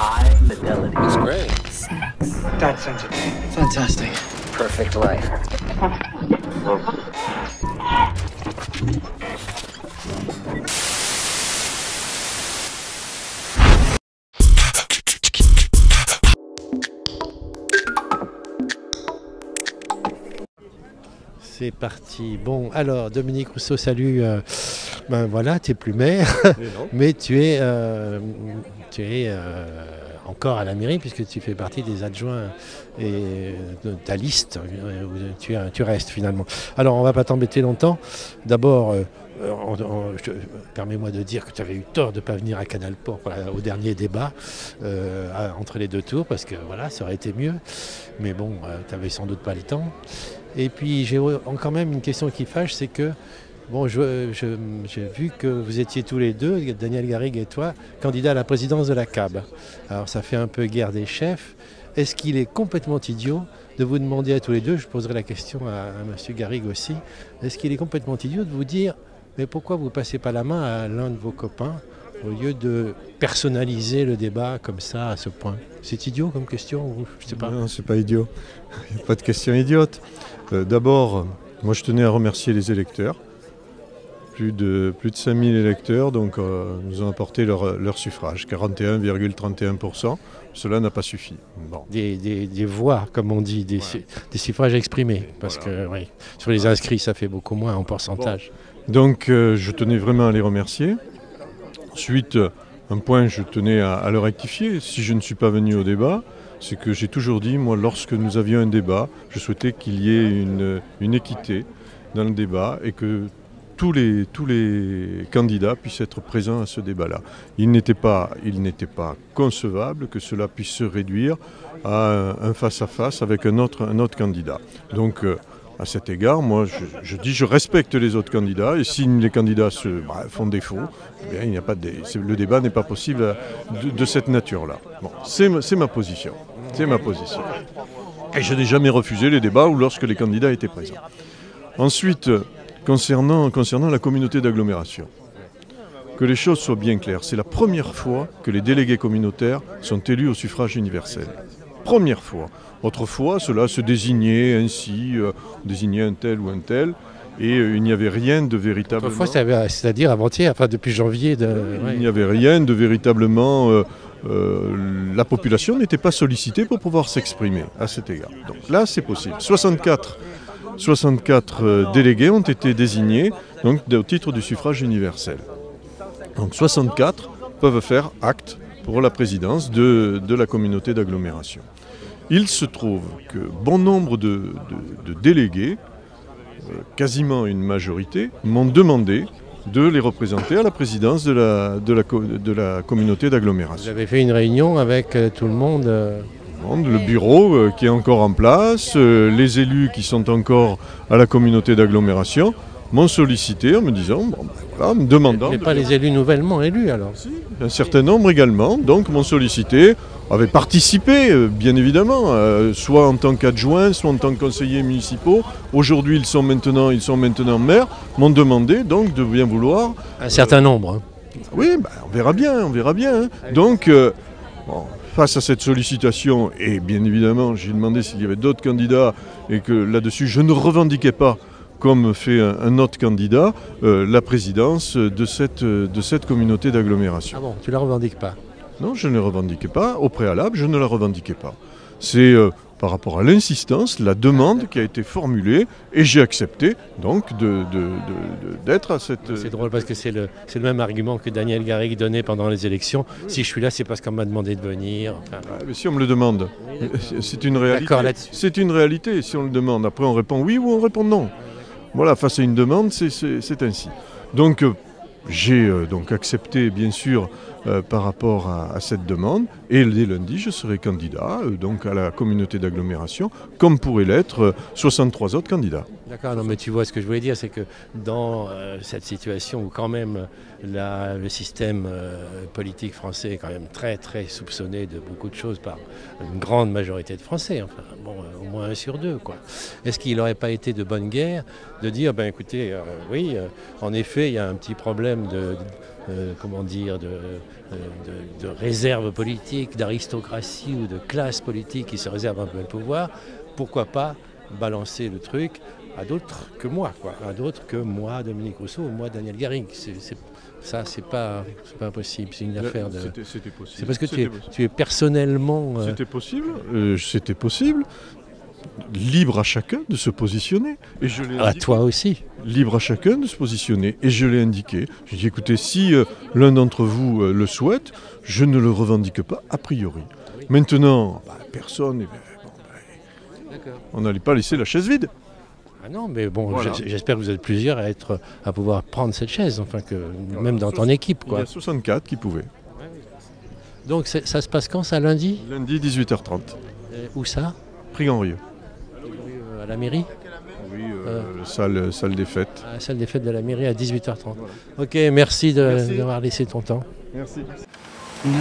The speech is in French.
high fidelity. It's great. Sex. That's entertaining. Fantastic. Perfect life. C'est parti. Bon, alors Dominique Rousseau, salut. Ben voilà, tu n'es plus maire, mais tu es encore à la mairie puisque tu fais partie des adjoints et de ta liste où tu restes finalement. Alors, on ne va pas t'embêter longtemps. D'abord, permets-moi de dire que tu avais eu tort de ne pas venir à Canal Port au dernier débat entre les deux tours parce que voilà, ça aurait été mieux. Mais bon, tu n'avais sans doute pas le temps. Et puis j'ai quand même une question qui fâche, c'est que bon, j'ai vu que vous étiez tous les deux, Daniel Garrigue et toi, candidats à la présidence de la CAB. Alors ça fait un peu guerre des chefs. Est-ce qu'il est complètement idiot de vous demander à tous les deux, je poserai la question à M. Garrigue aussi, est-ce qu'il est complètement idiot de vous dire mais pourquoi vous ne passez pas la main à l'un de vos copains au lieu de personnaliser le débat comme ça, à ce point? C'est idiot comme question ou je sais pas. Non, c'est pas idiot. Il n'y a pas de question idiote. D'abord, moi je tenais à remercier les électeurs. Plus de 5000 électeurs donc, nous ont apporté leur suffrage, 41,31%. Cela n'a pas suffi. Bon. Des voix, comme on dit, des suffrages exprimés. Parce que oui, sur les inscrits, ça fait beaucoup moins en pourcentage. Bon. Donc je tenais vraiment à les remercier. Ensuite, un point, je tenais à le rectifier. Si je ne suis pas venu au débat, c'est que j'ai toujours dit, moi, lorsque nous avions un débat, je souhaitais qu'il y ait une équité dans le débat et que tous les candidats puissent être présents à ce débat-là. Il n'était pas concevable que cela puisse se réduire à un face-à-face avec un autre candidat. Donc, à cet égard, moi, je dis je respecte les autres candidats et si les candidats font défaut, eh bien, le débat n'est pas possible de cette nature-là. Bon, c'est ma position. C'est ma position. Et je n'ai jamais refusé les débats ou lorsque les candidats étaient présents. Ensuite, concernant la communauté d'agglomération, que les choses soient bien claires, c'est la première fois que les délégués communautaires sont élus au suffrage universel. Première fois. Autrefois, cela se désignait ainsi, désignait un tel ou un tel, et il n'y avait rien de véritablement... Autrefois, c'est-à-dire avant-hier, enfin depuis janvier... Il n'y avait rien de véritablement... la population n'était pas sollicitée pour pouvoir s'exprimer à cet égard. Donc là, c'est possible. 64 délégués ont été désignés donc, au titre du suffrage universel. Donc 64 peuvent faire acte pour la présidence de la communauté d'agglomération. Il se trouve que bon nombre de délégués, quasiment une majorité, m'ont demandé de les représenter à la présidence de la communauté d'agglomération. Vous avez fait une réunion avec tout le monde le bureau qui est encore en place, les élus qui sont encore à la communauté d'agglomération m'ont sollicité en me disant, me demandant... Mais pas les élus nouvellement élus alors? Si, un certain nombre également, donc m'ont sollicité, avaient participé bien évidemment, soit en tant qu'adjoints, soit en tant que conseillers municipaux. Aujourd'hui ils sont maintenant maires, m'ont demandé donc de bien vouloir... Un certain nombre. Hein. Oui, on verra bien. Hein. Donc, face à cette sollicitation, et bien évidemment j'ai demandé s'il y avait d'autres candidats et que là-dessus je ne revendiquais pas, comme fait un autre candidat, la présidence de cette communauté d'agglomération. Ah bon, tu ne la revendiques pas? Non, je ne la revendiquais pas. Au préalable, je ne la revendiquais pas. C'est par rapport à l'insistance, la demande qui a été formulée, et j'ai accepté donc d'être à cette... C'est drôle parce que c'est le même argument que Daniel Garrigue donnait pendant les élections. Si je suis là, c'est parce qu'on m'a demandé de venir. Enfin, mais si on me le demande, c'est une réalité. D'accord là-dessus. C'est une réalité, si on le demande. Après, on répond oui ou on répond non. Voilà, face à une demande, c'est ainsi. Donc, j'ai donc accepté, bien sûr, par rapport à cette demande. Et dès lundi, je serai candidat donc à la communauté d'agglomération, comme pourraient l'être 63 autres candidats. D'accord, non mais tu vois ce que je voulais dire, c'est que dans cette situation où quand même le système politique français est quand même très très soupçonné de beaucoup de choses par une grande majorité de Français, enfin bon, au moins 1 sur 2 quoi. Est-ce qu'il n'aurait pas été de bonne guerre de dire, ben écoutez, oui, en effet, il y a un petit problème problème comment dire, de réserve politique, d'aristocratie ou de classe politique qui se réserve un peu le pouvoir, pourquoi pas balancer le truc à d'autres que moi, quoi. À d'autres que moi, Dominique Rousseau, ou moi, Daniel Garring. Ça, c'est pas impossible. C'est une affaire de. C'était possible. C'est parce que tu es personnellement. C'était possible. C'était possible. Libre à chacun de se positionner. Et je l'ai à toi aussi. Libre à chacun de se positionner. Et je l'ai indiqué. J'ai dit, écoutez, si l'un d'entre vous le souhaite, je ne le revendique pas a priori. Oui. Maintenant, personne. On n'allait pas laisser la chaise vide. Ah non, mais bon, voilà. J'espère que vous êtes plusieurs à pouvoir prendre cette chaise, enfin même dans ton équipe, quoi. Il y a 64 qui pouvaient. Donc ça se passe quand, ça, lundi ? Lundi, 18h30. Où ça ? Prix Henrieux. À la mairie ? Oui, salle des fêtes. À la salle des fêtes de la mairie à 18h30. Voilà. Ok, merci d'avoir laissé ton temps. Merci. Non.